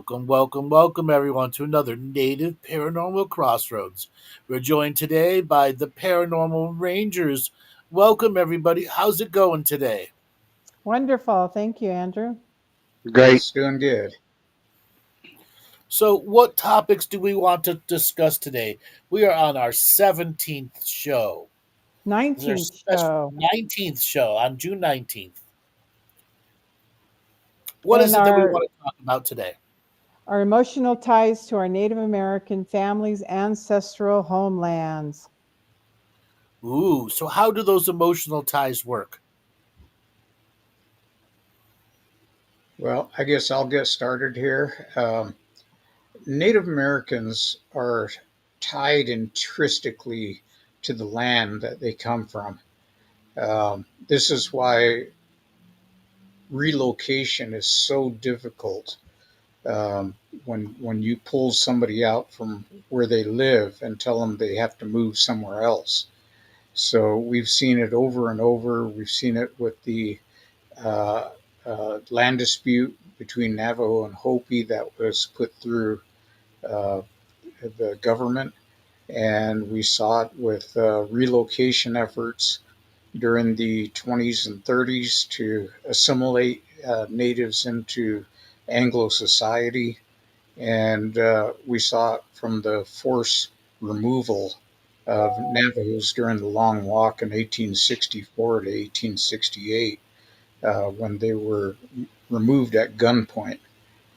Welcome, everyone, to another Native Paranormal Crossroads. We're joined today by the Paranormal Rangers. Welcome, everybody. How's it going today? Wonderful. Thank you, Andrew. Great. It's doing good. So, what topics do we want to discuss today? We are on our 17th show. This is our 19th special show. 19th show on June 19th. What is And it that we our, want to talk about today? our emotional ties to our Native American families' ancestral homelands. Ooh, so how do those emotional ties work? Well, I guess I'll get started here. Native Americans are tied intrinsically to the land that they come from. This is why relocation is so difficult. When you pull somebody out from where they live and tell them they have to move somewhere else. So we've seen it over and over. We've seen it with the uh, land dispute between Navajo and Hopi that was put through uh, the government. And we saw it with relocation efforts during the 20s and 30s to assimilate natives into Anglo society. And we saw it from the forced removal of Navajos during the Long Walk in 1864 to 1868, when they were removed at gunpoint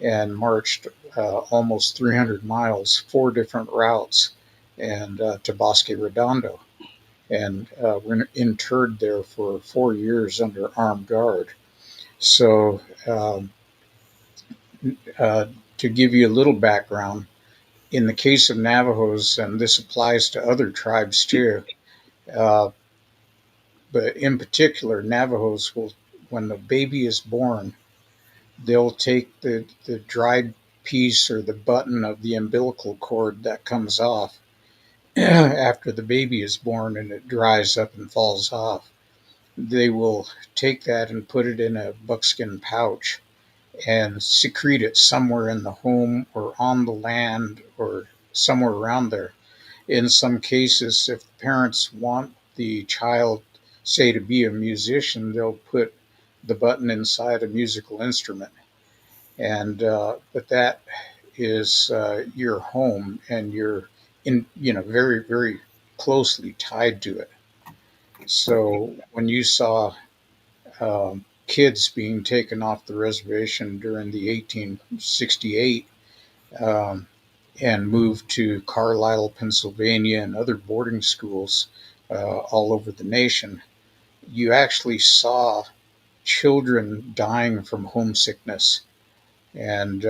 and marched almost 300 miles, four different routes, and to Bosque Redondo, and were interred there for 4 years under armed guard. So, uh, to give you a little background, in the case of Navajos, and this applies to other tribes too, uh, but in particular, Navajos will, when the baby is born, they'll take the dried piece or the button of the umbilical cord that comes off after the baby is born and it dries up and falls off. They will take that and put it in a buckskin pouch and secrete it somewhere in the home or on the land or somewhere around there. In some cases, if parents want the child, say, to be a musician, they'll put the button inside a musical instrument. And but that is your home, and you're in, very, very closely tied to it. So when you saw kids being taken off the reservation during the 1868, um, and moved to Carlisle, Pennsylvania, and other boarding schools all over the nation, you actually saw children dying from homesickness. And,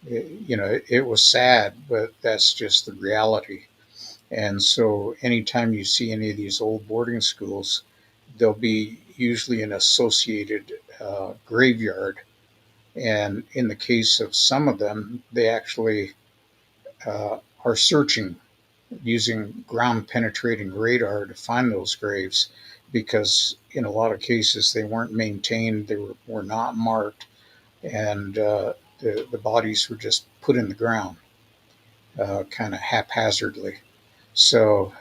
it was sad, but that's just the reality. And so, anytime you see any of these old boarding schools, there'll be usually an associated graveyard. And in the case of some of them, they actually are searching using ground penetrating radar to find those graves, because in a lot of cases they weren't maintained, were not marked, and the bodies were just put in the ground kind of haphazardly. So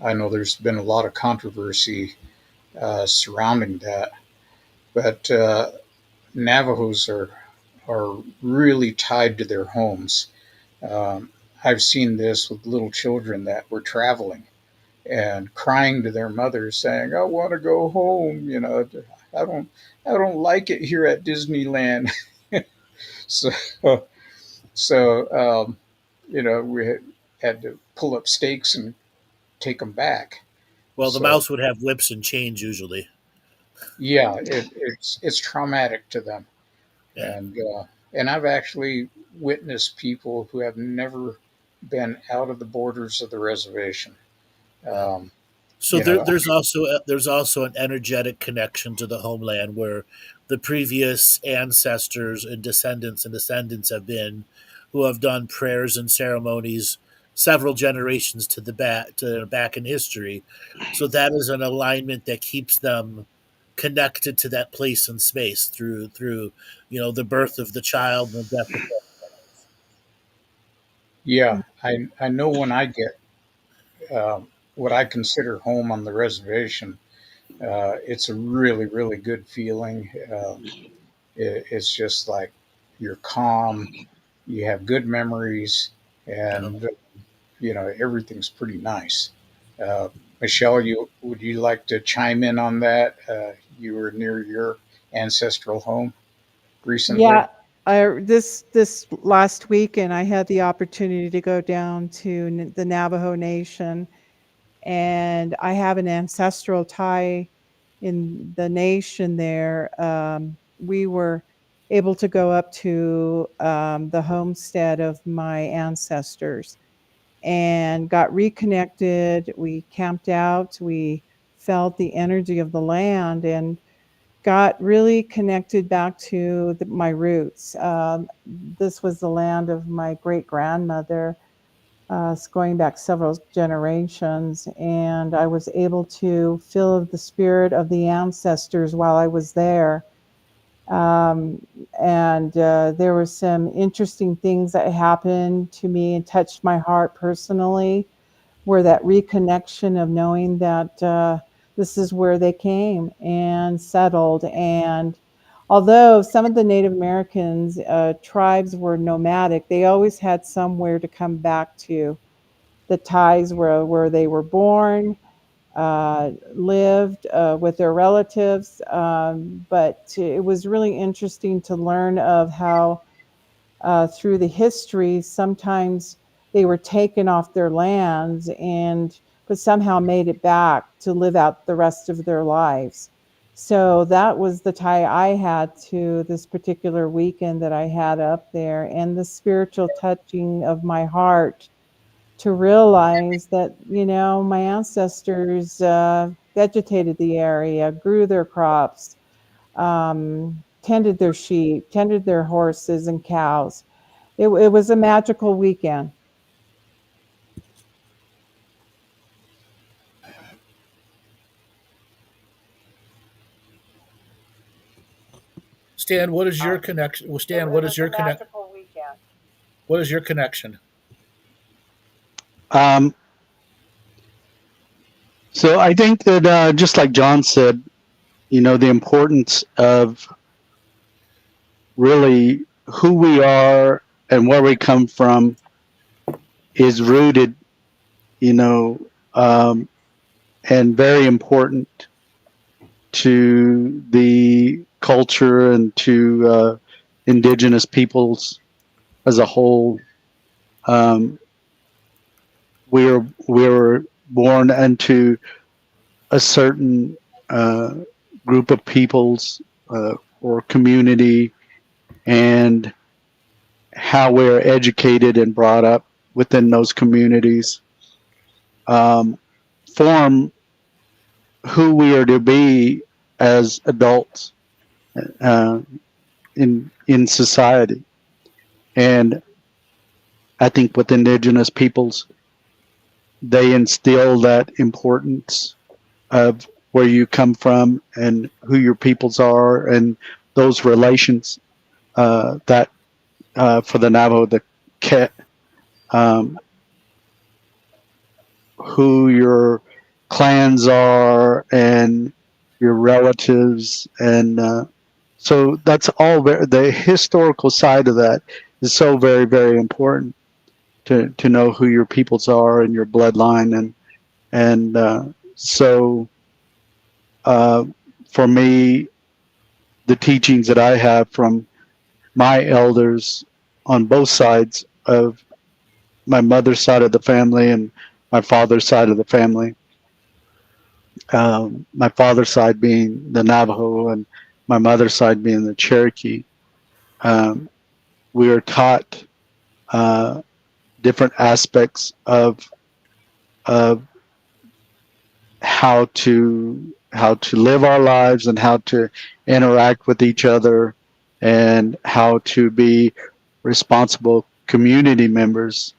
I know there's been a lot of controversy surrounding that, but Navajos are really tied to their homes. Um, I've seen this with little children that were traveling and crying to their mother, saying, "I want to go home. I don't, I don't like it here at Disneyland." so, so we had to pull up stakes and take them back. Well, the So mouse would have lips and chains usually. yeah, it's traumatic to them, Yeah. and I've actually witnessed people who have never been out of the borders of the reservation. Yeah. Um, So you know, there's also an energetic connection to the homeland where the previous ancestors and descendants have been, who have done prayers and ceremonies several generations to back in history. So that is an alignment that keeps them connected to that place and space through the birth of the child and the death of them. Yeah, I know when I get what I consider home on the reservation, it's a really, really good feeling. It's just like you're calm, you have good memories, Yeah. and everything's pretty nice. Uh, Michelle, you would you like to chime in on that? You were near your ancestral home recently. Yeah, this last weekend, I had the opportunity to go down to the Navajo Nation, and I have an ancestral tie in the nation there. We were able to go up to the homestead of my ancestors and got reconnected. We camped out. We felt the energy of the land and got really connected back to my roots. This was the land of my great grandmother, going back several generations, and I was able to feel the spirit of the ancestors while I was there. Um, and there were some interesting things that happened to me and touched my heart personally, where that reconnection of knowing that this is where they came and settled. And although some of the Native Americans tribes were nomadic, they always had somewhere to come back to. The ties where they were born, lived with their relatives. But it was really interesting to learn of how through the history, sometimes they were taken off their lands and but somehow made it back to live out the rest of their lives. So that was the tie I had to this particular weekend that I had up there, and the spiritual touching of my heart to realize that, my ancestors vegetated the area, grew their crops, tended their sheep, tended their horses and cows. It was a magical weekend. Stan, what is your connection? Well, Stan, It was a magical weekend. what is your connection? Um, so I think that just like John said, the importance of really who we are and where we come from is rooted, you know, um, and very important to the culture and to indigenous peoples as a whole. Um, we're born into a certain uh, group of peoples or community, and how we're educated and brought up within those communities um, form who we are to be as adults uh, in society. And I think with indigenous peoples, they instill that importance of where you come from and who your peoples are and those relations that for the Navajo, the Ket, um, who your clans are and your relatives. And so that's all the historical side of that is so very, very important to know who your peoples are and your bloodline. And so uh, for me, the teachings that I have from my elders on both sides of my mother's side of the family and my father's side of the family. My father's side being the Navajo and my mother's side being the Cherokee. Um, we are taught uh, different aspects of how to live our lives and how to interact with each other and how to be responsible community members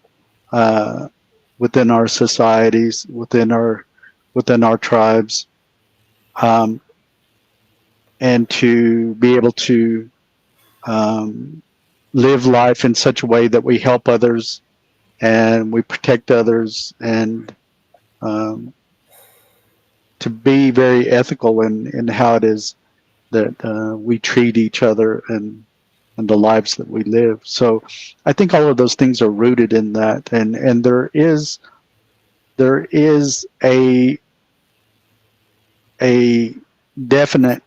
uh, within our societies, within our tribes, um, and to be able to um, live life in such a way that we help others and we protect others, and um, to be very ethical in how it is that we treat each other and the lives that we live. So I think all of those things are rooted in that, and there is a definite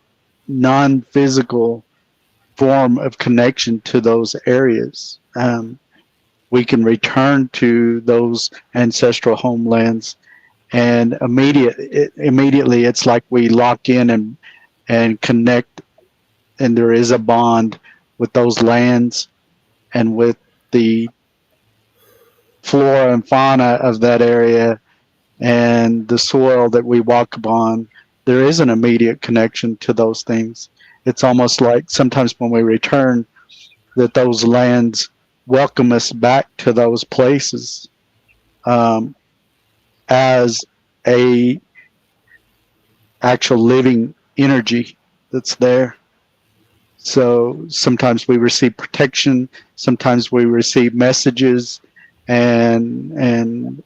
non-physical form of connection to those areas. We can return to those ancestral homelands, and immediately it's like we lock in and connect, and there is a bond with those lands and with the flora and fauna of that area and the soil that we walk upon. There is an immediate connection to those things. It's almost like sometimes when we return, that those lands welcome us back to those places, um, as a actual living energy that's there. So sometimes we receive protection, sometimes we receive messages, and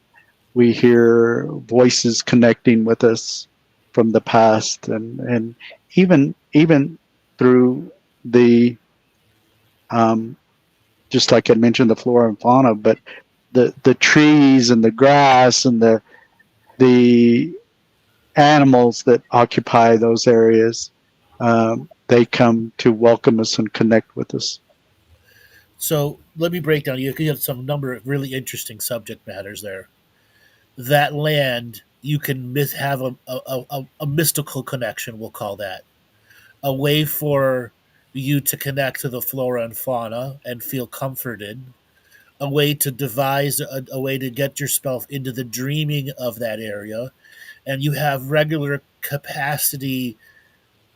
we hear voices connecting with us from the past, and even through the just like I mentioned, the flora and fauna, but the trees and the grass and the animals that occupy those areas, they come to welcome us and connect with us. So let me break down. You have some number of really interesting subject matters there. That land, you can have a mystical connection, we'll call that. A way for you to connect to the flora and fauna and feel comforted. A way to devise a way to get yourself into the dreaming of that area. And you have regular capacity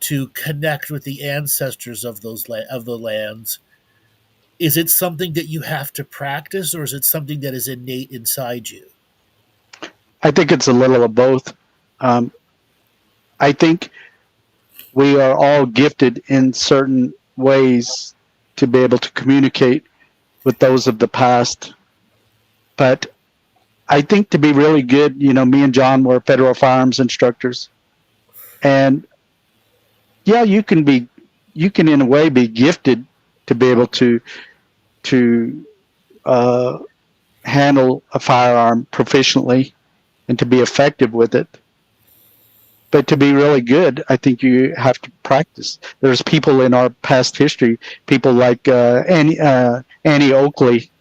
to connect with the ancestors of of the lands. Is it something that you have to practice, or is it something that is innate inside you? I think it's a little of both. Um, I think we are all gifted in certain ways to be able to communicate with those of the past. But I think to be really good, me and John were federal firearms instructors, and yeah, you can in a way be gifted to be able to uh, handle a firearm proficiently and to be effective with it. But to be really good, I think you have to practice. There's people in our past history, people like Annie Oakley,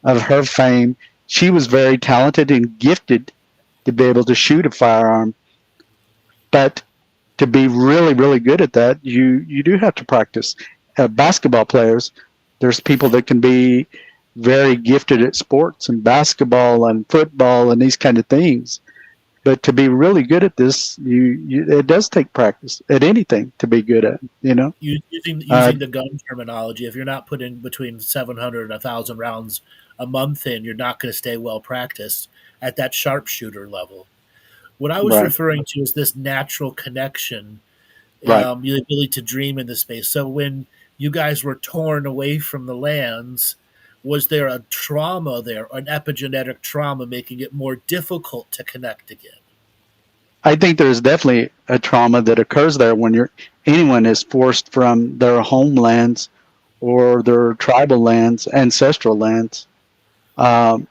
of her fame. She was very talented and gifted to be able to shoot a firearm, but to be really, really good at that, you do have to practice. Basketball players, there's people that can be very gifted at sports and basketball and football and these kind of things. But to be really good at this, it does take practice at anything to be good at. Using Uh, using the gun terminology, if you're not putting between 700 and 1,000 rounds a month in, you're not going to stay well practiced at that sharpshooter level. What I was right, referring to is this natural connection, right. the ability to dream in the space. So when you guys were torn away from the lands, was there a trauma there, an epigenetic trauma, making it more difficult to connect again? I think there's definitely a trauma that occurs there when anyone is forced from their homelands or their tribal lands, ancestral lands. Um,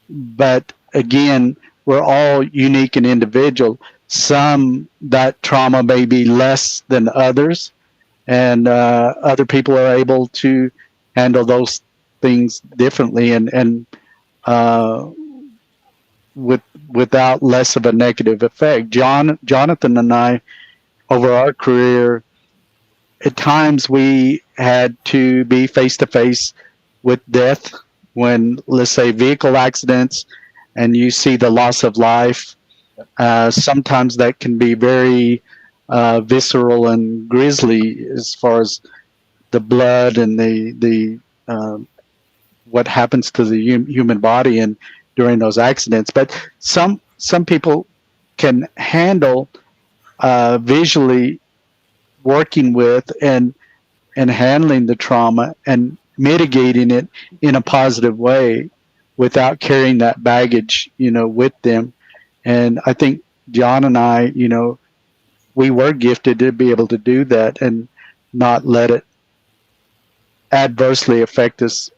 but again, we're all unique and individual. Some that trauma may be less than others, and other people are able to handle those things differently and uh, with without less of a negative effect. Jonathan and I, over our career, at times we had to be face to face with death when, let's say, vehicle accidents, and you see the loss of life. Sometimes that can be very visceral and grisly as far as the blood and the what happens to the human body and during those accidents. But some people can handle visually working with and handling the trauma and mitigating it in a positive way, without carrying that baggage, with them. And I think John and I, we were gifted to be able to do that and not let it adversely affect us,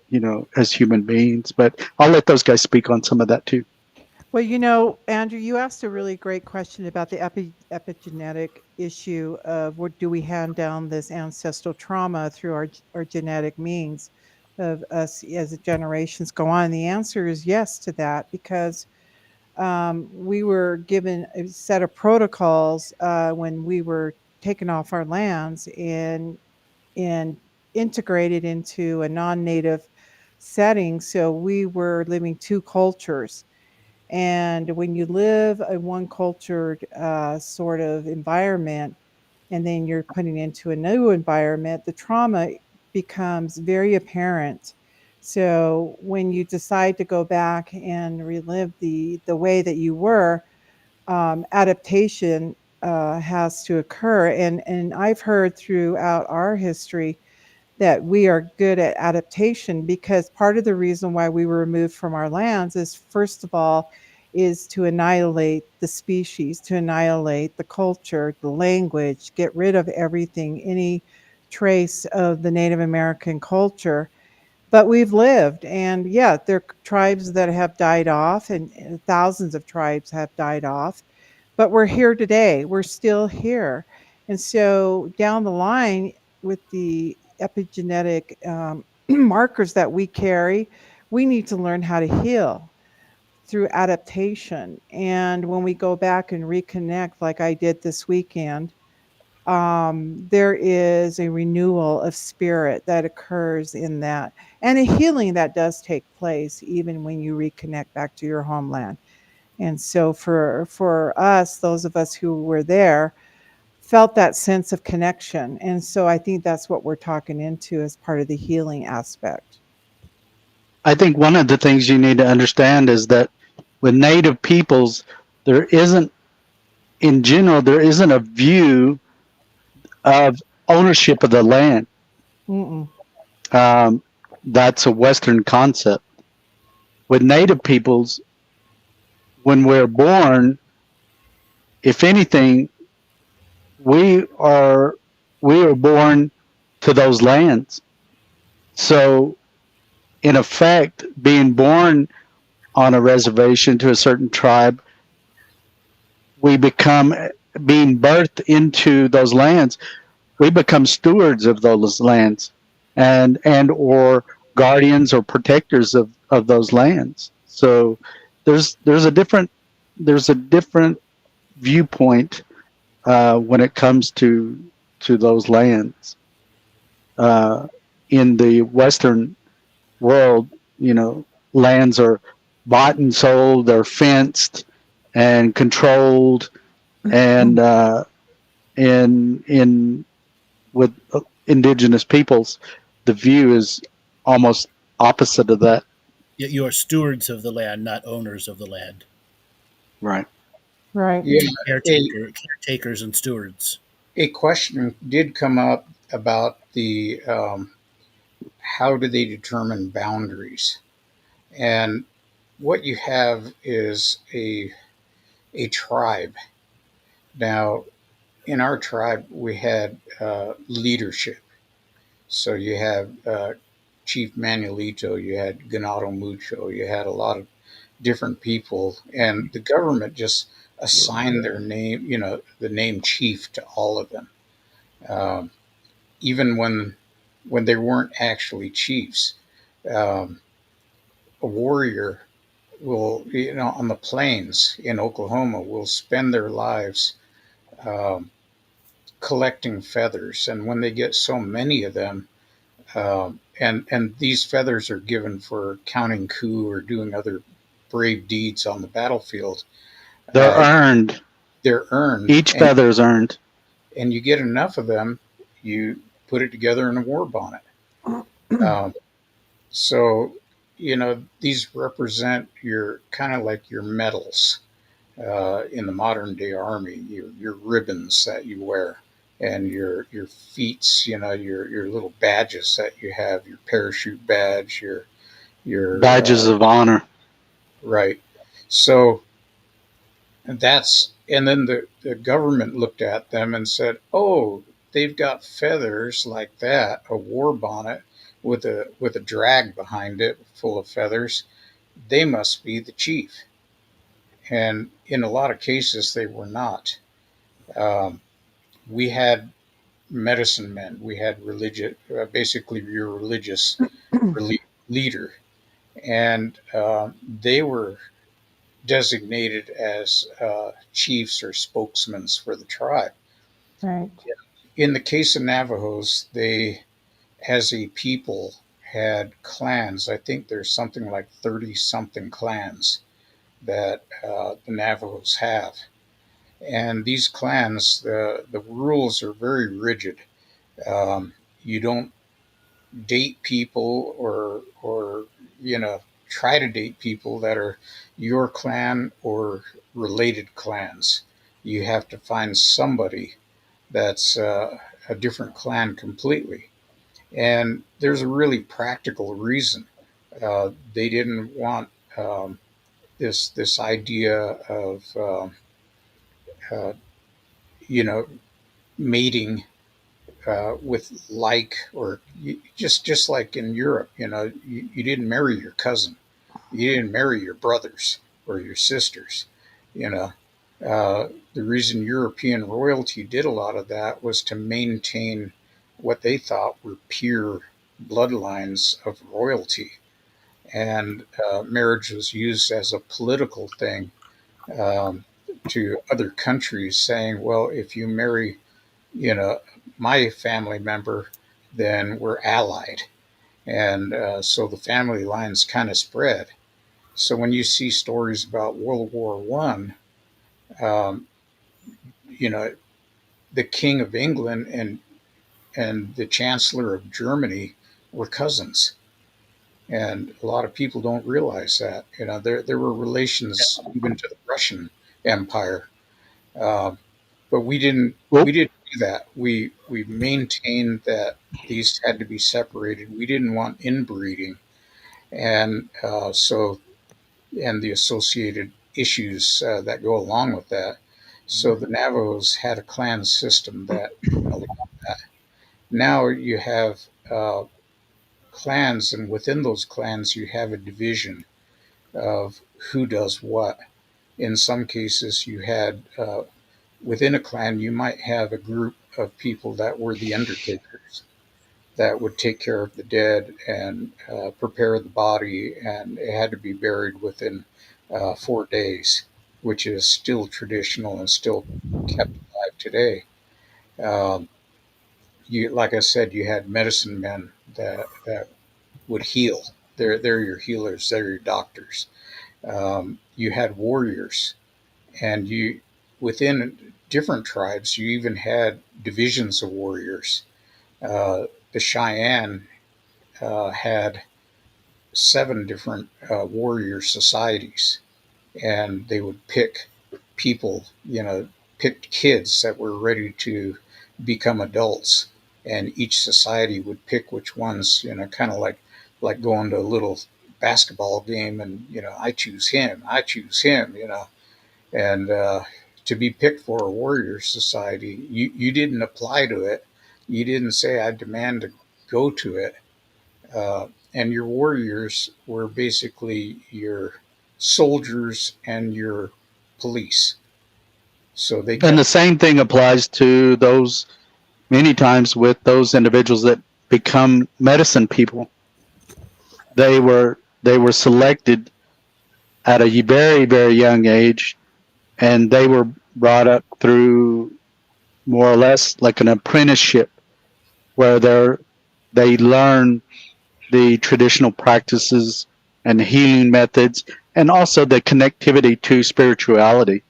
as human beings. But I'll let those guys speak on some of that too. Well, Andrew, you asked a really great question about the epigenetic issue of what do we hand down this ancestral trauma through our genetic means of us as the generations go on. The answer is yes to that because we were given a set of protocols when we were taken off our lands and integrated into a non-native setting. So we were living two cultures. And when you live a one cultured sort of environment, and then you're putting into a new environment, the trauma becomes very apparent. So when you decide to go back and relive the way that you were, adaptation has to occur. And I've heard throughout our history that we are good at adaptation because part of the reason why we were removed from our lands is, first of all, is to annihilate the species, to annihilate the culture, the language, get rid of everything, any trace of the Native American culture. But we've lived, and yeah, there are tribes that have died off, and thousands of tribes have died off, but we're here today. We're still here. And so down the line, with the epigenetic markers that we carry, we need to learn how to heal through adaptation. And when we go back and reconnect, like I did this weekend, there is a renewal of spirit that occurs in that, and a healing that does take place even when you reconnect back to your homeland. And so for us, those of us who were there, felt that sense of connection. And so I think that's what we're talking into as part of the healing aspect. I think one of the things you need to understand is that with Native peoples, there isn't, in general, there isn't a view of ownership of the land. Mm-mm. Um, that's a Western concept. With Native peoples, when we're born, if anything, we are we are born to those lands. So, in effect, being born on a reservation to a certain tribe, we become being birthed into those lands. We become stewards of those lands, and or guardians or protectors of those lands. So there's a different viewpoint when it comes to those lands. Uh, in the Western world, lands are bought and sold, they're fenced and controlled, and in with indigenous peoples, the view is almost opposite of that. Yet you are stewards of the land, not owners of the land. Right. Right. Yeah, a, Caretakers and stewards. a question did come up about the how do they determine boundaries? And what you have is a tribe. Now, in our tribe, we had leadership. So you have Chief Manuelito, you had Ganado Mucho, you had a lot of different people, and the government just assigned their name, the name chief to all of them, um, even when they weren't actually chiefs. Um, a warrior will, on the plains in Oklahoma, will spend their lives um, collecting feathers, and when they get so many of them, and these feathers are given for counting coup or doing other brave deeds on the battlefield. They're Uh, earned. they're earned, Each feather is earned. and you get enough of them, you put it together in a war bonnet. Um, so these represent your kind of like your medals in the modern day army, your ribbons that you wear, and your feats, your little badges that you have, your parachute badge, your Badges of honor. right. So and then the government looked at them and said, "Oh, they've got feathers like that, a war bonnet with a drag behind it full of feathers. They must be the chief." And in a lot of cases, they were not. Um, we had medicine men, we had religious, basically your religious leader, and they were designated as chiefs or spokesmen for the tribe. Right. In the case of Navajos, they, as a people, had clans. I think there's something like 30 something clans that the Navajos have. And these clans, the rules are very rigid. You don't date people or try to date people that are your clan or related clans. You have to find somebody that's a different clan completely. And there's a really practical reason. They didn't want this idea of uh, you know mating with like, or just like in Europe, you didn't marry your cousin, you didn't marry your brothers or your sisters. You know, the reason European royalty did a lot of that was to maintain what they thought were pure bloodlines of royalty, and marriage was used as a political thing um, to other countries, saying, "Well, if you marry you know, my family member, then we're allied." And so the family lines kind of spread. So when you see stories about World War One, um, you know, the King of England and the Chancellor of Germany were cousins. And a lot of people don't realize that. There were relations even to the Russian Empire. Um, but Well, we didn't do that. We maintained that these had to be separated. We didn't want inbreeding, and and the associated issues that go along with that. So the Navajos had a clan system that allowed that. Now you have clans, and within those clans you have a division of who does what. In some cases, you had within a clan, you might have a group of people that were the undertakers that would take care of the dead and prepare the body, and it had to be buried within 4 days, which is still traditional and still kept alive today. Um, like I said, you had medicine men that would heal. They're your healers. They're your doctors. You had warriors, and you within different tribes, you even had divisions of warriors. The Cheyenne had 7 different warrior societies, and they would pick people, pick kids that were ready to become adults, and each society would pick which ones, kind of like going to a little basketball game, and I choose him, I choose him, and to be picked for a warrior society, you didn't apply to it. You didn't say, "I demand to go to it." And your warriors were basically your soldiers and your police. So they and the kept, same thing applies to those many times with those individuals that become medicine people. They were selected at a very very young age, and they were brought up through more or less like an apprenticeship where they learn the traditional practices and healing methods, and also the connectivity to spirituality,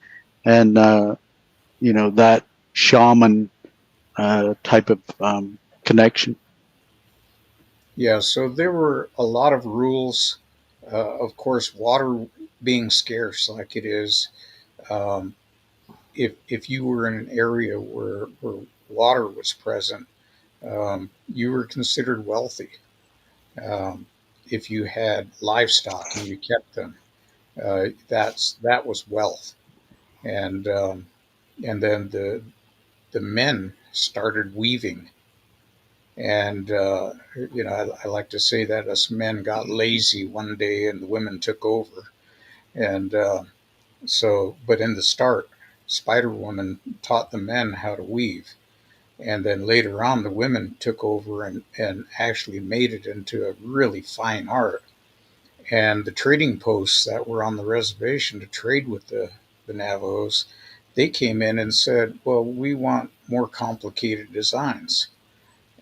and that shaman type of connection. yeah. So there were a lot of rules. Of course, water being scarce like it is, um, if you were in an area where water was present, you were considered wealthy. Um, if you had livestock and you kept them, That was wealth, and then the men started weaving, and I like to say that us men got lazy one day and the women took over, and but in the start, Spider Woman taught the men how to weave. And then later on, the women took over and actually made it into a really fine art. And the trading posts that were on the reservation to trade with the Navajos, they came in and said, well, we want more complicated designs.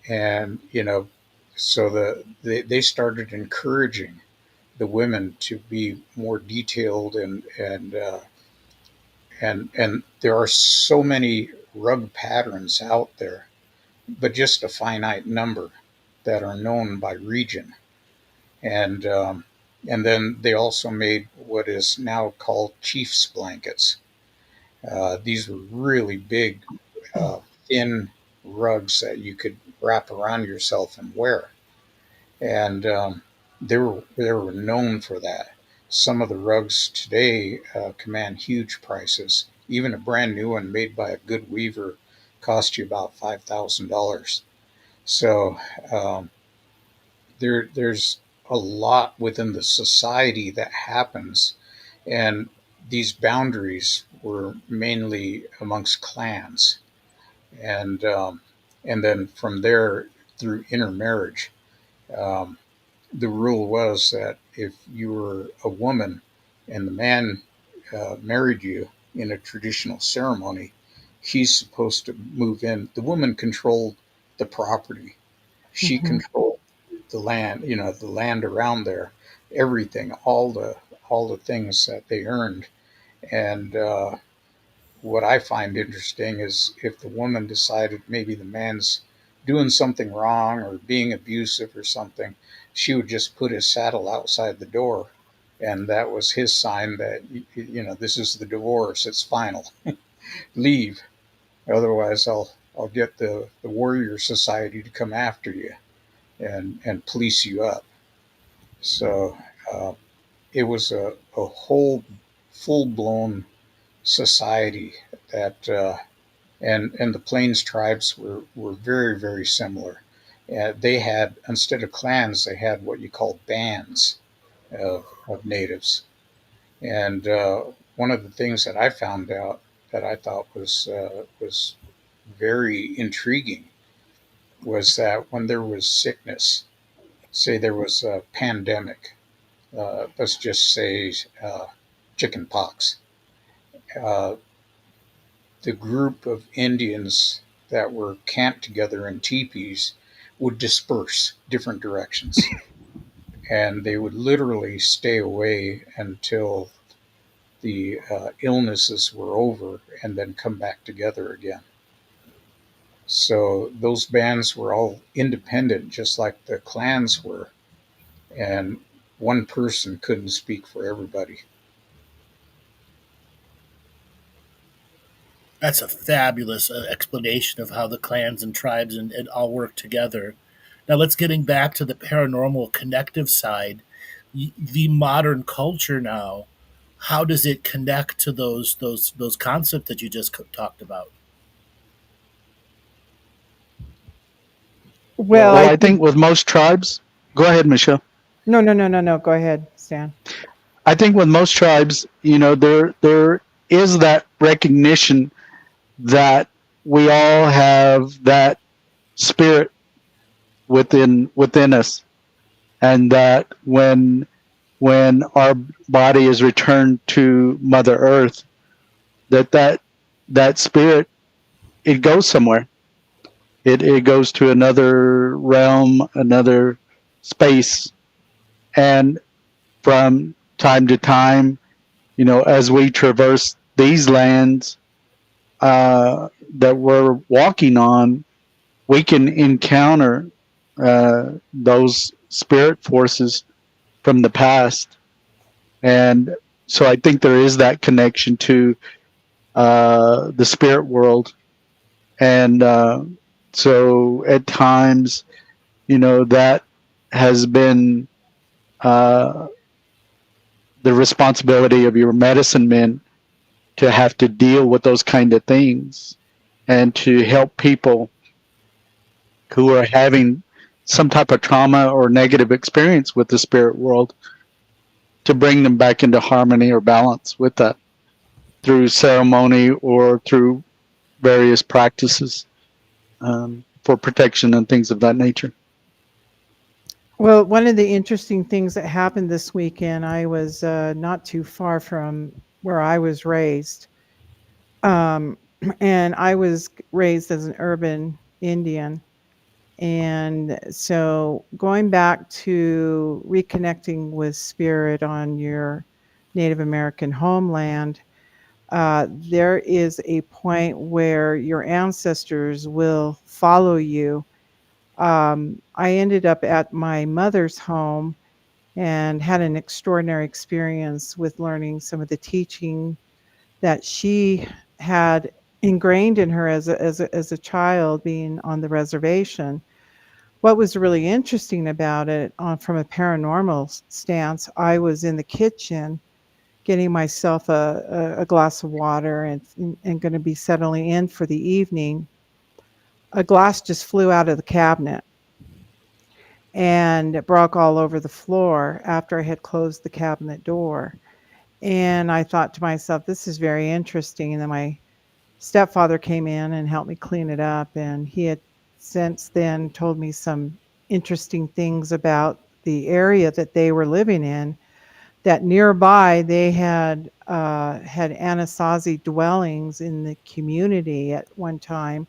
And, so they started encouraging the women to be more detailed and there are so many rug patterns out there, but just a finite number that are known by region. And and then they also made what is now called chief's blankets. These were really big, thin rugs that you could wrap around yourself and wear, and they were known for that. Some of the rugs today command huge prices. Even a brand new one made by a good weaver cost you about $5,000. So um, there's a lot within the society that happens, and these boundaries were mainly amongst clans, and then from there through intermarriage. Um, the rule was that if you were a woman and the man married you in a traditional ceremony, he's supposed to move in. The woman controlled the property. She Hmm. controlled the land, the land around there, everything, all the things that they earned. And what I find interesting is if the woman decided maybe the man's doing something wrong or being abusive or something, she would just put his saddle outside the door. And that was his sign that, this is the divorce. It's final. Leave. Otherwise, I'll get the warrior society to come after you and police you up. So uh, it was a whole full blown society that and the Plains tribes were very, very similar. They had, instead of clans, they had what you call bands of natives. And one of the things that I found out that I thought was very intriguing was that when there was sickness, say there was a pandemic, let's just say chicken pox, uh, the group of Indians that were camped together in teepees would disperse different directions. And they would literally stay away until the illnesses were over and then come back together again. So those bands were all independent, just like the clans were. And one person couldn't speak for everybody. That's a fabulous explanation of how the clans and tribes and all work together. Now let's getting back to the paranormal connective side. The modern culture now, how does it connect to those concepts that you just talked about? Well, Well, I I think think with most tribes, go ahead, Michelle. no, no, no, no, no. Go ahead, Stan. I think with most tribes, there is that recognition that we all have that spirit within us, and that when our body is returned to Mother Earth, that spirit, it goes somewhere. It goes to another realm, another space, and from time to time, as we traverse these lands that we're walking on, we can encounter those spirit forces from the past. And so I think there is that connection to the spirit world. And so at times, that has been uh, the responsibility of your medicine men to have to deal with those kind of things and to help people who are having some type of trauma or negative experience with the spirit world to bring them back into harmony or balance with that through ceremony or through various practices for protection and things of that nature. Well, one of the interesting things that happened this weekend, I was not too far from where I was raised. Um, and I was raised as an urban Indian. And so going back to reconnecting with spirit on your Native American homeland, there is a point where your ancestors will follow you. I ended up at my mother's home and had an extraordinary experience with learning some of the teaching that she had ingrained in her as a child being on the reservation. What was really interesting about it, from a paranormal stance, I was in the kitchen getting myself a glass of water and going to be settling in for the evening. A glass just flew out of the cabinet and it broke all over the floor after I had closed the cabinet door. And I thought to myself, this is very interesting. And then my stepfather came in and helped me clean it up. And he had since then told me some interesting things about the area that they were living in, that nearby they had Anasazi dwellings in the community at one time,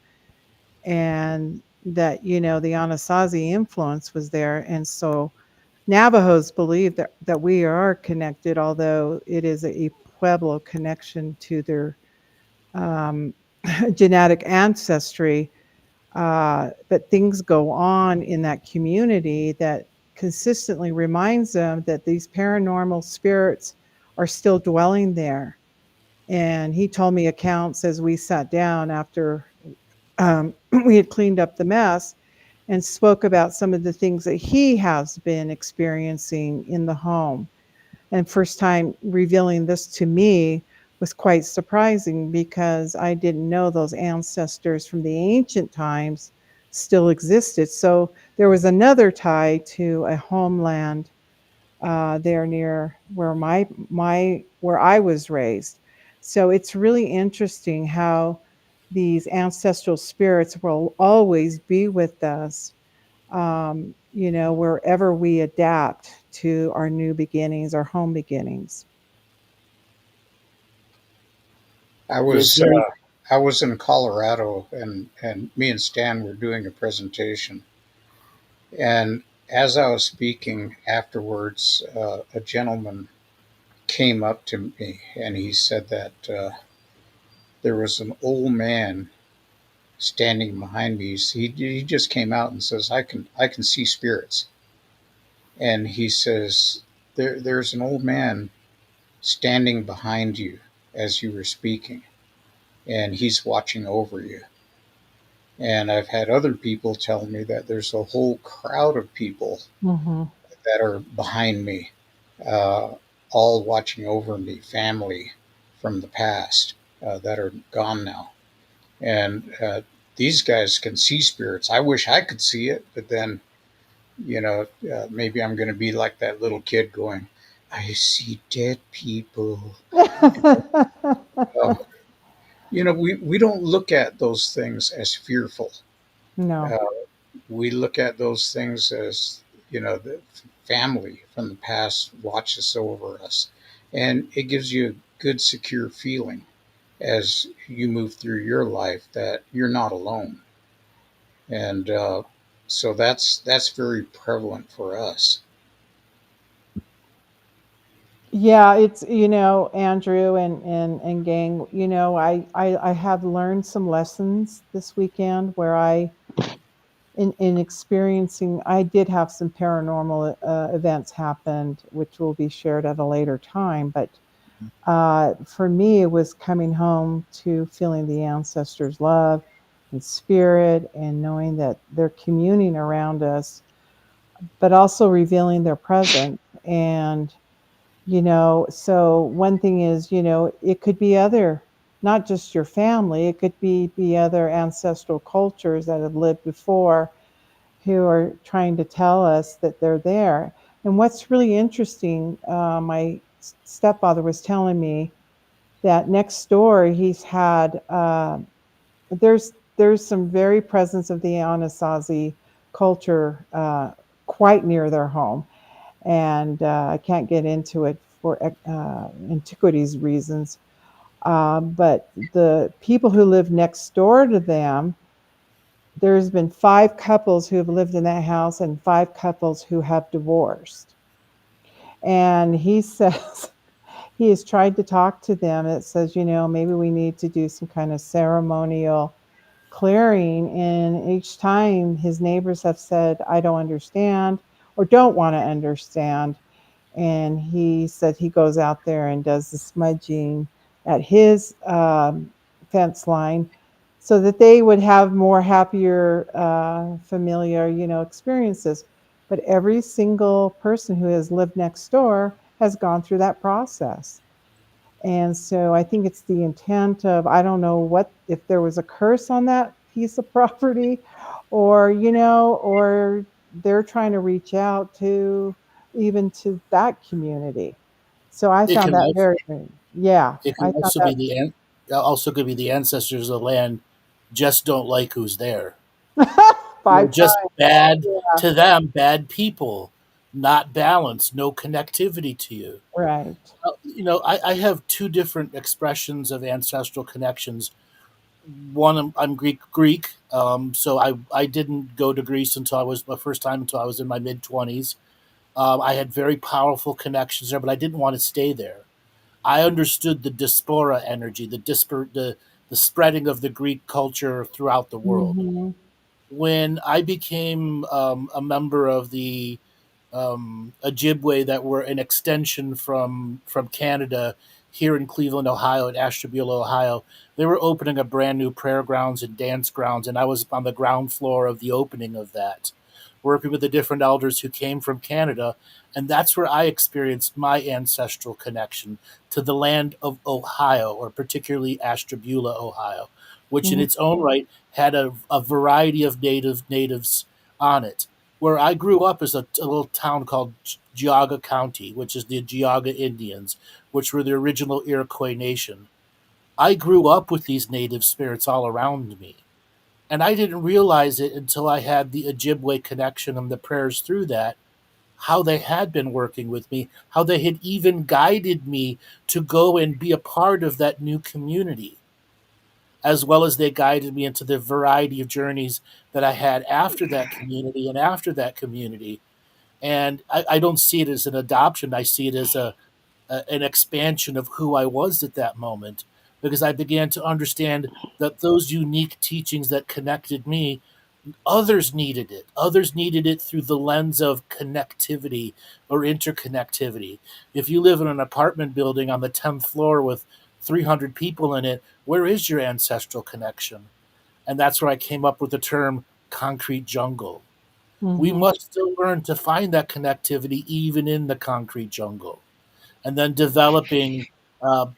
and that, the Anasazi influence was there. And so Navajos believe that we are connected, although it is a Pueblo connection to their um, genetic ancestry. But things go on in that community that consistently reminds them that these paranormal spirits are still dwelling there. And he told me accounts as we sat down after we had cleaned up the mess, and spoke about some of the things that he has been experiencing in the home. And first time revealing this to me was quite surprising, because I didn't know those ancestors from the ancient times still existed. So there was another tie to a homeland there near where where I was raised. So it's really interesting how these ancestral spirits will always be with us, wherever we adapt to our new beginnings, our home beginnings. I It's was very I was in Colorado, and me and Stan were doing a presentation. And as I was speaking afterwards, a gentleman came up to me and he said that there was an old man standing behind me. He just came out and says, I can see spirits." And he says, there's an old man standing behind you as you were speaking, and he's watching over you. And I've had other people tell me that there's a whole crowd of people Hmm. that are behind me, uh, all watching over me, family from the past that are gone now. And these guys can see spirits. I wish I could see it, but then, maybe I'm going to be like that little kid going, "I see dead people." Um, we don't look at those things as fearful. No. Uh, we look at those things as, the family from the past watches over us, and it gives you a good, secure feeling as you move through your life that you're not alone. And so that's very prevalent for us. Yeah, it's, Andrew and gang, I have learned some lessons this weekend where in experiencing, I did have some paranormal events happened, which will be shared at a later time. But for me, it was coming home to feeling the ancestors' love and spirit, and knowing that they're communing around us, but also revealing their presence. And So one thing is, it could be other, not just your family, it could be other ancestral cultures that have lived before who are trying to tell us that they're there. And what's really interesting, my stepfather was telling me that next door he's had there's some very presence of the Anasazi culture quite near their home, and I can't get into it for antiquities reasons. But the people who live next door to them, there's been 5 couples who have lived in that house and 5 couples who have divorced. And he says he has tried to talk to them. It says, maybe we need to do some kind of ceremonial clearing. And each time his neighbors have said, I don't understand or don't want to understand. And he said he goes out there and does the smudging at his fence line so that they would have more happier, familiar, experiences. But every single person who has lived next door has gone through that process. And so I think it's the intent of, I don't know what, if there was a curse on that piece of property, or they're trying to reach out to even to that community. So I It found can that also, very, yeah, it I can found also that. be also could be the ancestors of the land just don't like who's there. They're Five just times. bad Yeah, to them, bad people, not balanced, no connectivity to you. right. I have two different expressions of ancestral connections. One, I'm Greek, so I didn't go to Greece until I was my first time until I was in my mid 20s. I had very powerful connections there, but I didn't want to stay there. I understood the diaspora energy, the spreading of the Greek culture throughout the world. Hmm. When I became a member of the Ojibwe that were an extension from Canada here in Cleveland, Ohio, at Ashtabula, Ohio. They were opening a brand new prayer grounds and dance grounds, and I was on the ground floor of the opening of that, working with the different elders who came from Canada, and that's where I experienced my ancestral connection to the land of Ohio, or particularly Ashtabula, Ohio, which in Hmm. its own right had a variety of natives on it. Where I grew up is a little town called Geauga County, which is the Geauga Indians, which were the original Iroquois nation. I grew up with these native spirits all around me. And I didn't realize it until I had the Ojibwe connection and the prayers through that, how they had been working with me, how they had even guided me to go and be a part of that new community, as well as they guided me into the variety of journeys that I had after that community and after that community. And I don't see it as an adoption. I see it as an expansion of who I was at that moment, because I began to understand that those unique teachings that connected me, others needed it. Others needed it through the lens of connectivity or interconnectivity. If you live in an apartment building on the 10th floor with 300 people in it, where is your ancestral connection? And that's where I came up with the term concrete jungle. We Hmm. must still learn to find that connectivity even in the concrete jungle, and then developing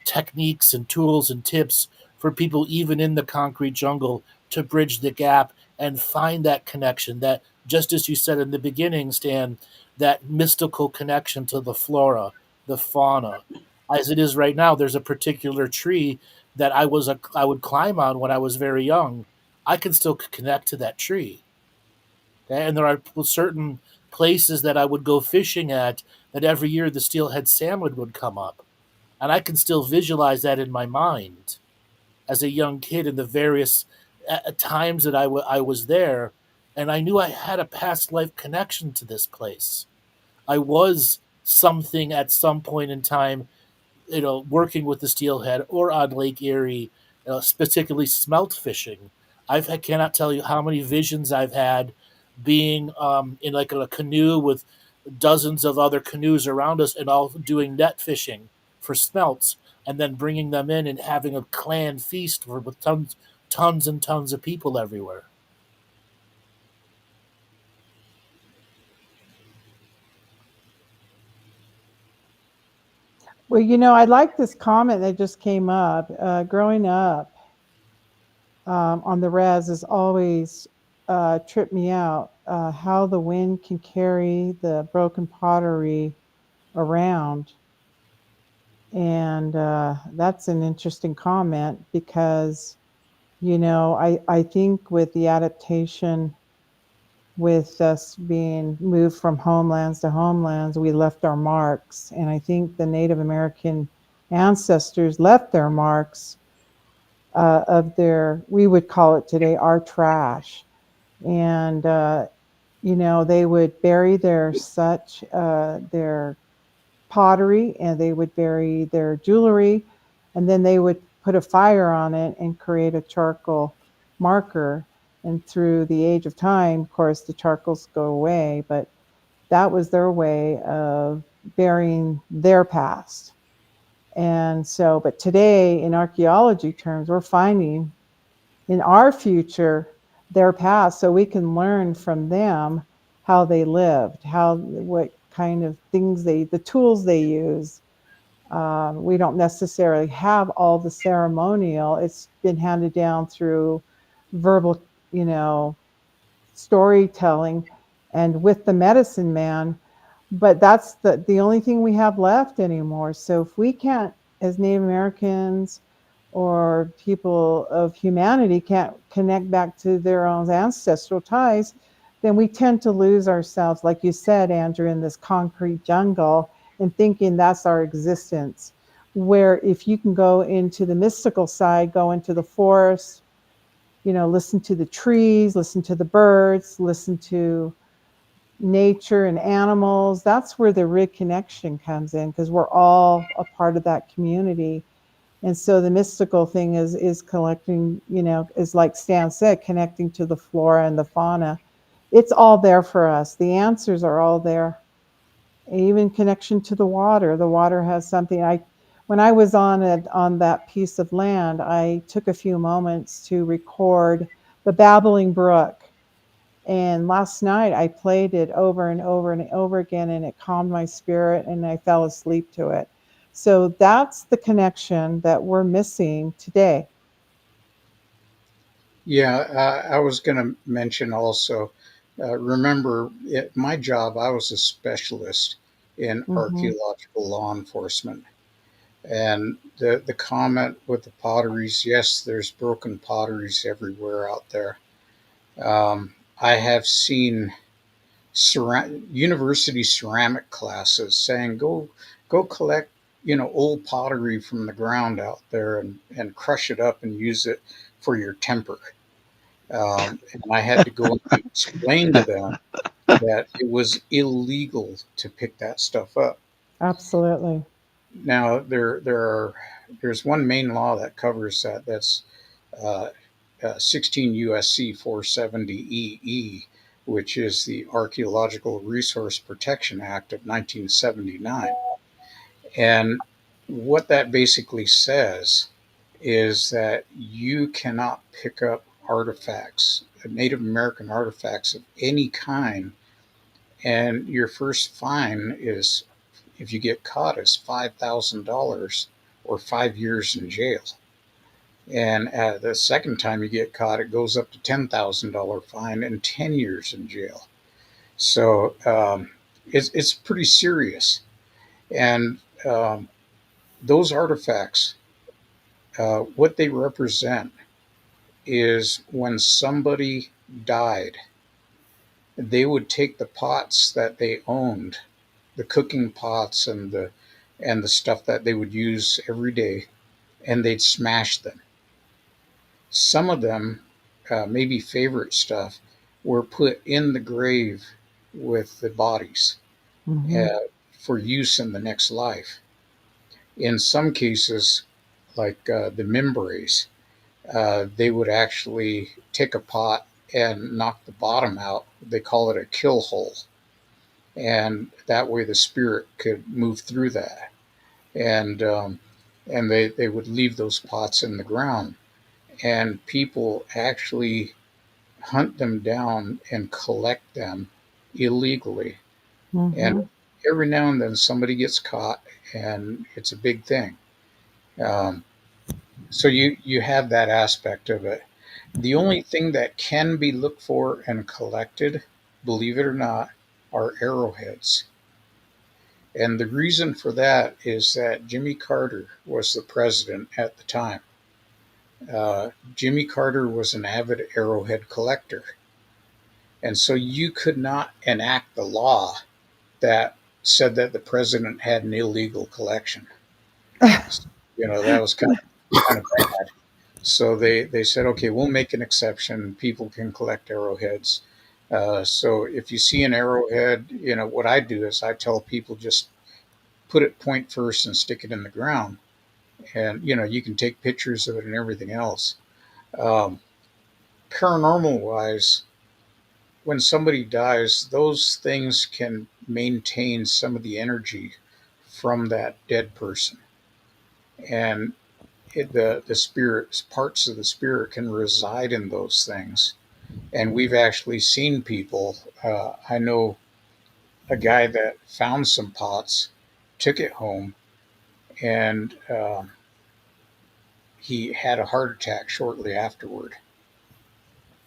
techniques and tools and tips for people even in the concrete jungle to bridge the gap and find that connection, that, just as you said in the beginning, Stan, that mystical connection to the flora, the fauna. As it is right now, there's a particular tree that I would climb on when I was very young. I can still connect to that tree. Okay? And there are certain places that I would go fishing at that every year the steelhead salmon would come up. And I can still visualize that in my mind as a young kid in the various times that I was there. And I knew I had a past life connection to this place. I was something at some point in time, working with the steelhead or on Lake Erie, particularly smelt fishing. I cannot tell you how many visions I've had being in like a canoe with dozens of other canoes around us and all doing net fishing for smelts, and then bringing them in and having a clan feast with tons and tons of people everywhere. Well, I like this comment that just came up. Growing up on the res has always tripped me out. How the wind can carry the broken pottery around. And that's an interesting comment because, I think with the adaptation, with us being moved from homelands to homelands, we left our marks. And I think the Native American ancestors left their marks of their, we would call it today, our trash. And, they would bury their pottery, and they would bury their jewelry, and then they would put a fire on it and create a charcoal marker. And through the age of time, of course, the charcoals go away, but that was their way of burying their past. And so, but today, in archaeology terms, we're finding in our future their past so we can learn from them how they lived, what kind of things the tools they use. We don't necessarily have all the ceremonial. It's been handed down through verbal, storytelling and with the medicine man, but that's the only thing we have left anymore. So if we can't, as Native Americans or people of humanity, can't connect back to their own ancestral ties, then we tend to lose ourselves, like you said, Andrew, in this concrete jungle and thinking that's our existence. Where if you can go into the mystical side, go into the forest, listen to the trees, listen to the birds, listen to nature and animals. That's where the real connection comes in, because we're all a part of that community. And so the mystical thing is collecting, is like Stan said, connecting to the flora and the fauna. It's all there for us. The answers are all there. Even connection to the water. The water has something. When I was on that piece of land, I took a few moments to record the babbling brook. And last night I played it over and over and over again, and it calmed my spirit, and I fell asleep to it. So that's the connection that we're missing today. Yeah, I was going to mention also. Remember, at my job, I was a specialist in Mm-hmm. archaeological law enforcement. And the comment with the potteries, yes, there's broken potteries everywhere out there. I have seen university ceramic classes saying, go collect old pottery from the ground out there and crush it up and use it for your temper. And I had to go and explain to them that it was illegal to pick that stuff up. Absolutely. Now there's one main law that covers that. That's uh, 16 USC 470 EE, which is the Archaeological Resource Protection Act of 1979. And what that basically says is that you cannot pick up artifacts, Native American artifacts of any kind, and your first fine is, if you get caught, is $5,000 or 5 years in jail. And the second time you get caught, it goes up to $10,000 fine and 10 years in jail. So it's pretty serious. And those artifacts, what they represent is when somebody died, they would take the pots that they owned, the cooking pots and the stuff that they would use every day, and they'd smash them. Some of them, maybe favorite stuff, were put in the grave with the bodies Mm-hmm. uh, for use in the next life. In some cases, like the Mimbres, they would actually take a pot and knock the bottom out. They call it a kill hole. And that way the spirit could move through that. And, and they would leave those pots in the ground. And people actually hunt them down and collect them illegally. And Mm-hmm. every now and then somebody gets caught, and it's a big thing. Um, so you have that aspect of it. The only thing that can be looked for and collected, believe it or not, are arrowheads. And the reason for that is that Jimmy Carter was the president at the time. Jimmy Carter was an avid arrowhead collector. And so you could not enact the law that said that the president had an illegal collection. That was kind of bad. So they said, okay, we'll make an exception. People can collect arrowheads. So if you see an arrowhead, what I do is I tell people just put it point first and stick it in the ground. And, you can take pictures of it and everything else. Um, Paranormal wise, when somebody dies, those things can maintain some of the energy from that dead person. And the spirits, parts of the spirit can reside in those things. And we've actually seen people. I know a guy that found some pots, took it home, and he had a heart attack shortly afterward.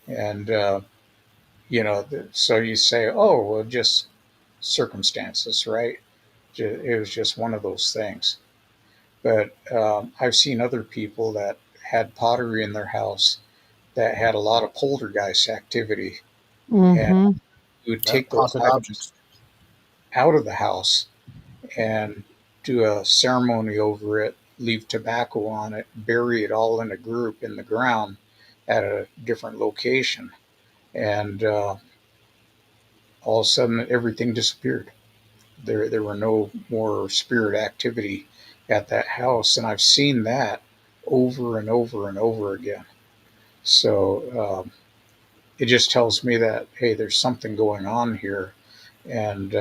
And so you say, oh, well, just circumstances, right? It was just one of those things. But I've seen other people that had pottery in their house that had a lot of poltergeist activity, and Hmm. you would Yeah, take those haunted items objects. out of the house and do a ceremony over it, leave tobacco on it, bury it all in a group in the ground at a different location, and all of a sudden everything disappeared. There were no more spirit activity at that house, and I've seen that over and over and over again. So it just tells me that, hey, there's something going on here, and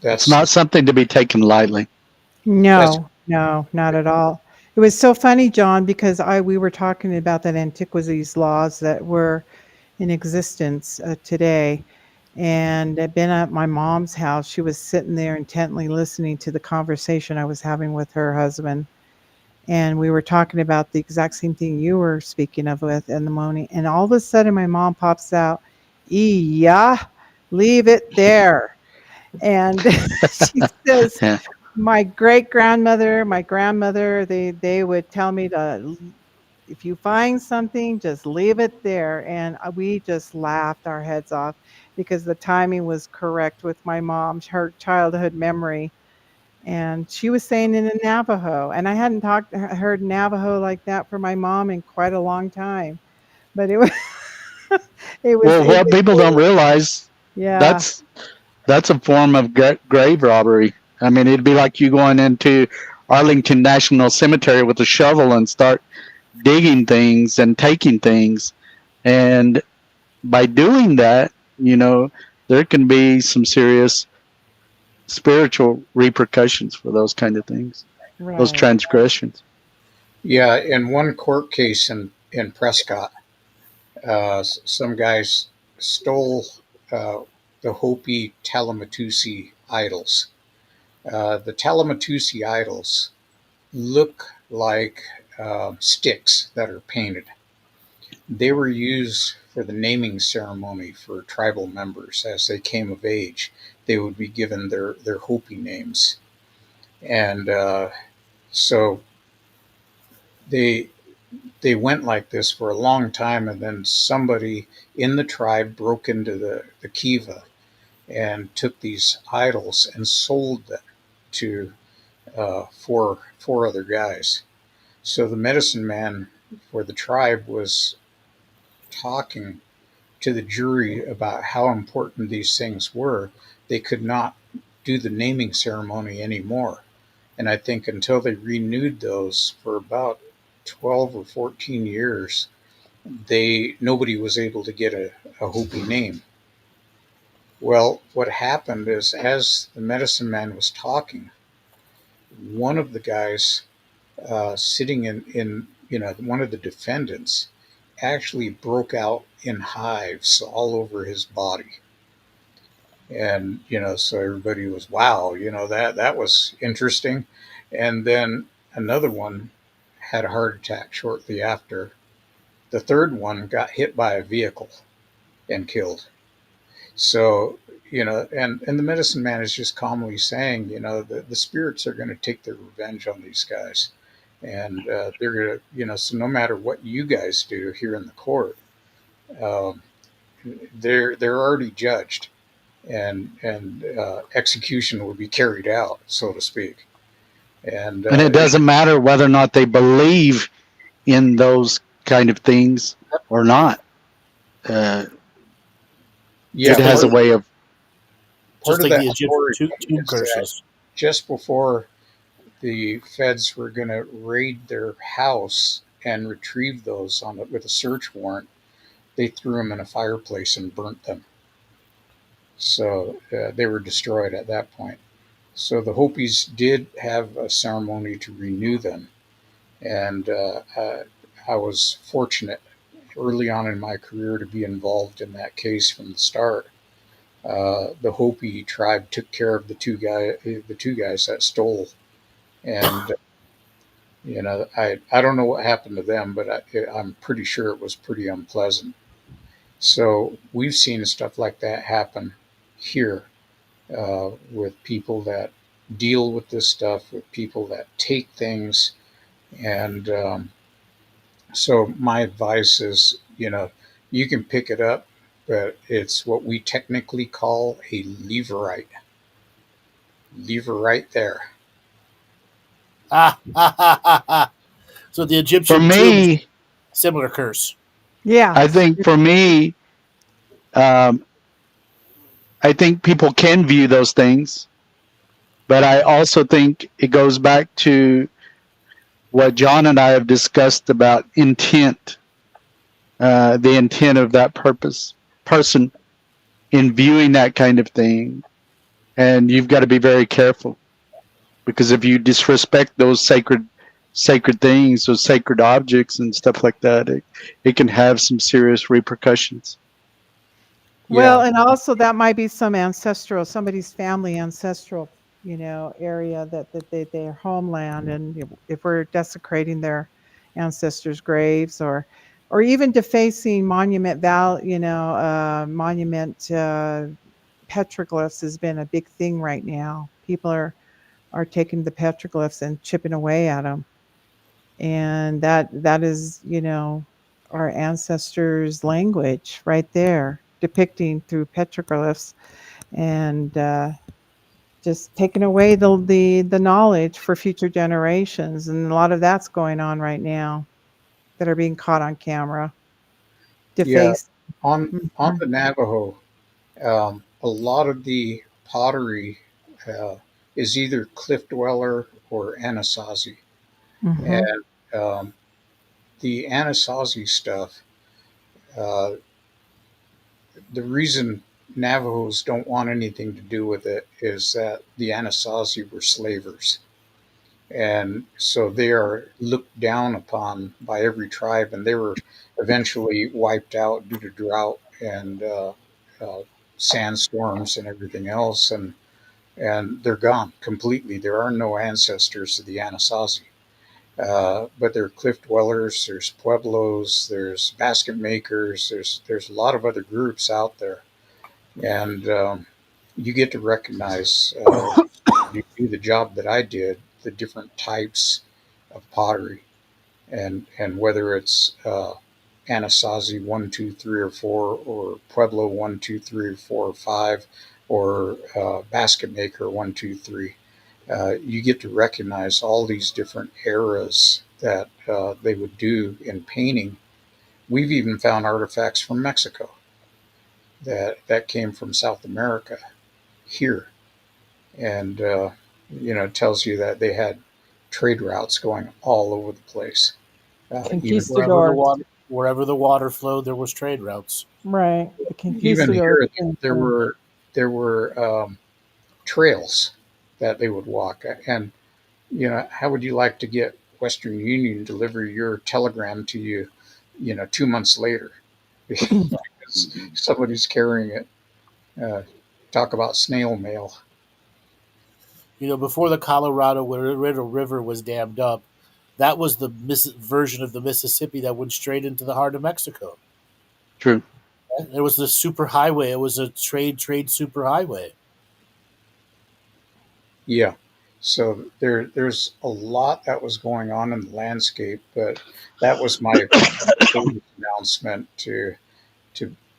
It's that's not something to be taken lightly. that's No, no, not at all. It was so funny, John, because I we were talking about that antiquities laws that were in existence today, and I'd been at my mom's house. She was sitting there intently listening to the conversation I was having with her husband, and we were talking about the exact same thing you were speaking of with in the morning. And all of a sudden, my mom pops out, "Yeah, leave it there," and she says Yeah. my great grandmother, my grandmother, they would tell me to if you find something, just leave it there. And we just laughed our heads off because the timing was correct with my mom's her childhood memory. And she was saying in a Navajo, and I hadn't heard Navajo like that from my mom in quite a long time. But it was Well, it what was people don't really, realize, yeah, that's that's a form of grave robbery. I mean, it'd be like you going into Arlington National Cemetery with a shovel and start digging things and taking things. And by doing that, you know, there can be some serious spiritual repercussions for those kind of things, those right. transgressions. yeah. In one court case in Prescott, some guys stole uh, the Hopi Talamatusi idols. The Talamatusi idols look like sticks that are painted. They were used for the naming ceremony for tribal members as they came of age. They would be given their Hopi names, and so they they went like this for a long time, and then somebody in the tribe broke into the kiva and took these idols and sold them to four other guys. So the medicine man for the tribe was talking to the jury about how important these things were. They could not do the naming ceremony anymore. And I think until they renewed those for about 12 or 14 years, they nobody was able to get a Hopi name. Well, what happened is as the medicine man was talking, one of the guys sitting in one of the defendants actually broke out in hives all over his body, And so everybody was, wow, that was interesting. And then another one had a heart attack shortly after. The third one got hit by a vehicle and killed. So, and the medicine man is just calmly saying, the spirits are going to take their revenge on these guys. And they're going to, so no matter what you guys do here in the court, um, they're already judged, and execution will be carried out, so to speak. And And it doesn't matter whether or not they believe in those kind of things or not. Uh, yeah, it Just like has part a the way of. part just of like that the Egyptian story tomb is that curses. just before the feds were going to raid their house and retrieve those with a search warrant, they threw them in a fireplace and burnt them. So they were destroyed at that point. So the Hopis did have a ceremony to renew them, and I was fortunate early on in my career to be involved in that case from the start. The Hopi tribe took care of the two guys that stole, and I don't know what happened to them, but I'm pretty sure it was pretty unpleasant. So we've seen stuff like that happen here, with people that deal with this stuff, with people that take things. And so my advice is, you can pick it up, but it's what we technically call a leverite. Lever right there. Ah, ha, ha, ha, ha. So the For Egyptian tomb is me, a similar curse. I Yes. think for me, um, I think people can view those things, but I also think it goes back to what John and I have discussed about intent, the intent of that person in viewing that kind of thing. And you've got to be very careful, because if you disrespect those sacred things, those sacred objects and stuff like that, it can have some serious repercussions. Well, Yeah, and also that might be somebody's family ancestral, area that their homeland, and if we're desecrating their ancestors' graves, or even defacing monument petroglyphs has been a big thing right now. People are taking the petroglyphs and chipping away at them, and that is, our ancestors' language right there, depicting through petroglyphs, and just taking away the knowledge for future generations, and a lot of that's going on right now that are being caught on camera, yeah. defaced. On Mhm, the Navajo, a lot of the pottery uh, is either cliff dweller or Anasazi, mhm. and the Anasazi stuff. Uh, the reason Navajos don't want anything to do with it is that the Anasazi were slavers. And so they are looked down upon by every tribe, and they were eventually wiped out due to drought and uh, sandstorms and everything else. And they're gone completely. There are no ancestors to the Anasazi. But there are cliff dwellers, there's pueblos, there's basket makers, there's a lot of other groups out there, and you get to recognize, you do the job that I did, the different types of pottery, and whether it's Anasazi 1, 2, 3, or 4, or Pueblo 1, 2, 3, 4, or 5, or Basket Maker 1, 2, 3. You get to recognize all these different eras that they would do in painting. We've even found artifacts from Mexico that came from South America here, and it tells you that they had trade routes going all over the place. Even Conquistadors, Wherever the water flowed, there was trade routes. right? The even conquistadors here, came there through. were there were trails that they would walk. And how would you like to get Western Union to deliver your telegram to you, 2 months later, because somebody's carrying it? Uh, Talk about snail mail. Before the Colorado River was dammed up, that was the version of the Mississippi that went straight into the heart of Mexico. True. It was the super highway. It was a trade super highway. Yeah. So there's a lot that was going on in the landscape, but that was my first announcement to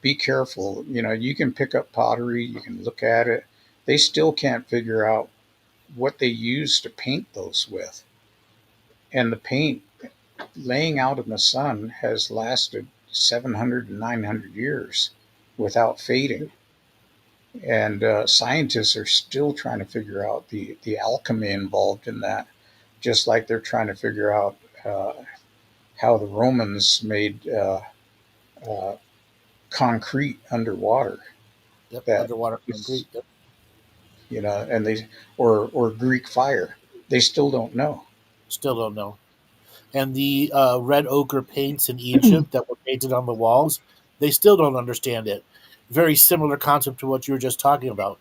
be careful. You can pick up pottery, you can look at it. They still can't figure out what they use to paint those with. And the paint laying out in the sun has lasted 700 and 900 years without fading. And scientists are still trying to figure out the alchemy involved in that, just like they're trying to figure out how the Romans made uh, concrete underwater. Yep, That underwater is, concrete. Yep. and they or Greek fire. They still don't know. Still don't know. And the red ochre paints in Egypt that were painted on the walls, they still don't understand it. Very similar concept to what you were just talking about.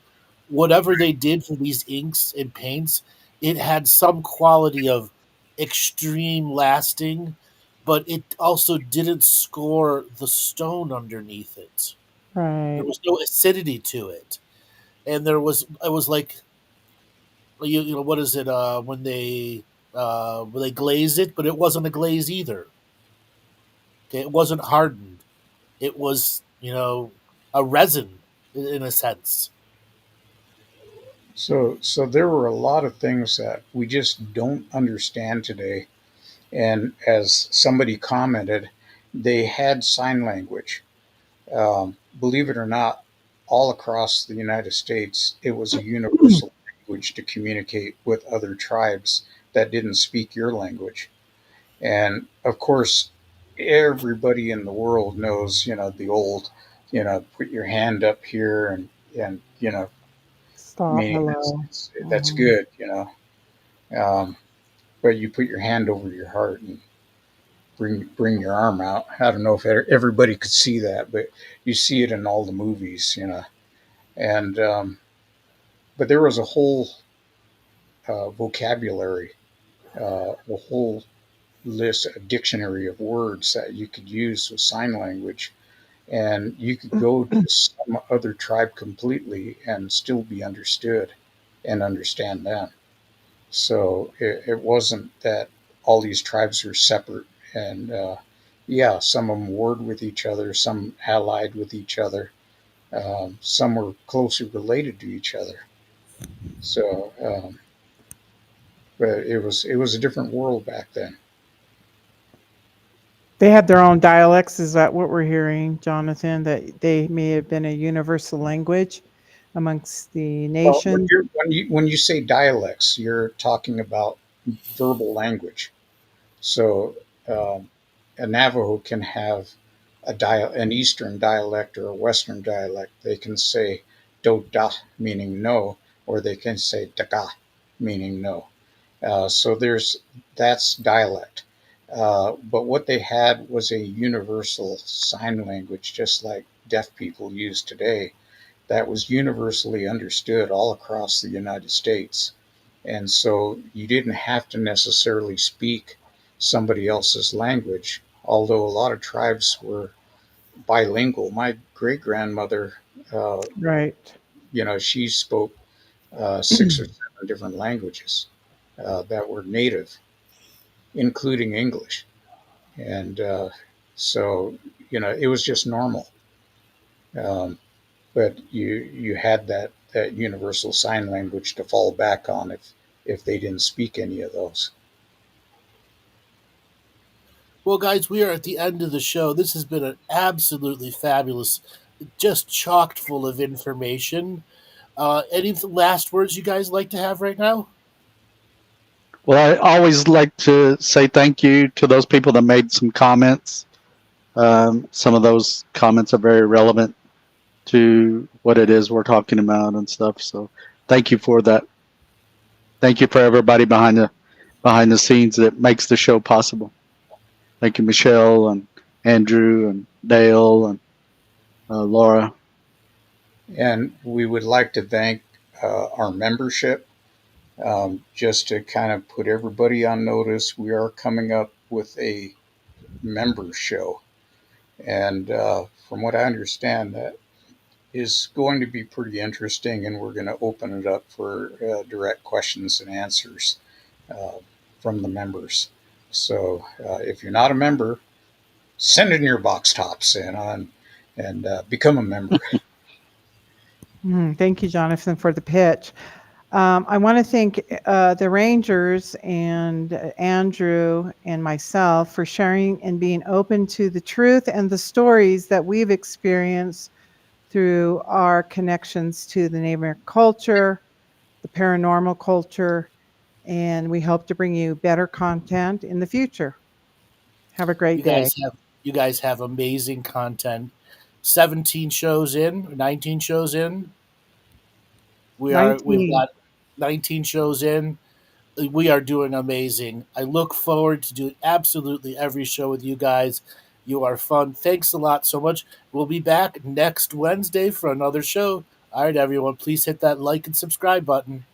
Whatever they did for these inks and paints, it had some quality of extreme lasting, but it also didn't score the stone underneath it. There Right. was no acidity to it, and it was like what is it when they glaze it, but it wasn't a glaze either. Okay, it wasn't hardened. It was a resin in a sense. So there were a lot of things that we just don't understand today. And as somebody commented, they had sign language. Believe it or not, all across the United States, it was a universal language to communicate with other tribes that didn't speak your language. And of course, everybody in the world knows, the old, put your hand up here and Stop. meaning Hello. that's Mhm. good. Um, but you put your hand over your heart and bring your arm out. I don't know if everybody could see that, but you see it in all the movies. And but there was a whole vocabulary, a whole list, a dictionary of words that you could use with sign language, and you could go to some other tribe completely and still be understood and understand them. So it wasn't that all these tribes were separate. And yeah, some of them warred with each other, some allied with each other, some were closely related to each other. So, but it was a different world back then. They had their own dialects. Is that what we're hearing, Jonathan? That they may have been a universal language amongst the Well, when nation? you when you say dialects, you're talking about verbal language. So um, a Navajo can have an Eastern dialect or a Western dialect. They can say do da, meaning no, or they can say daga, meaning no. So that's dialect. But what they had was a universal sign language, just like deaf people use today, that was universally understood all across the United States. And so you didn't have to necessarily speak somebody else's language, although a lot of tribes were bilingual. My great grandmother, uh, Right. she spoke 6 or 7 different languages that were native, including English. And so, it was just normal. Um, but you had that universal sign language to fall back on if they didn't speak any of those. Well, guys, we are at the end of the show. This has been an absolutely fabulous, just chocked full of information. Any last words you guys like to have right now? Well, I always like to say thank you to those people that made some comments. Some of those comments are very relevant to what it is we're talking about and stuff. So thank you for that. Thank you for everybody behind the scenes that makes the show possible. Thank you, Michelle and Andrew and Dale and Laura. And we would like to thank our membership. Just to kind of put everybody on notice, we are coming up with a member show. And from what I understand, that is going to be pretty interesting, and we're going to open it up for direct questions and answers uh, from the members. So if you're not a member, send in your box tops and become a member. Thank you, Jonathan, for the pitch. I want to thank the Rangers and Andrew and myself for sharing and being open to the truth and the stories that we've experienced through our connections to the Native American culture, the paranormal culture, and we hope to bring you better content in the future. Have a great You day. guys have you guys have amazing content. 17 shows in, 19 shows in. We've 19. got 19 shows in. We are doing amazing. I look forward to doing absolutely every show with you guys. You are fun. Thanks a lot so much. We'll be back next Wednesday for another show. All right, everyone, please hit that like and subscribe button.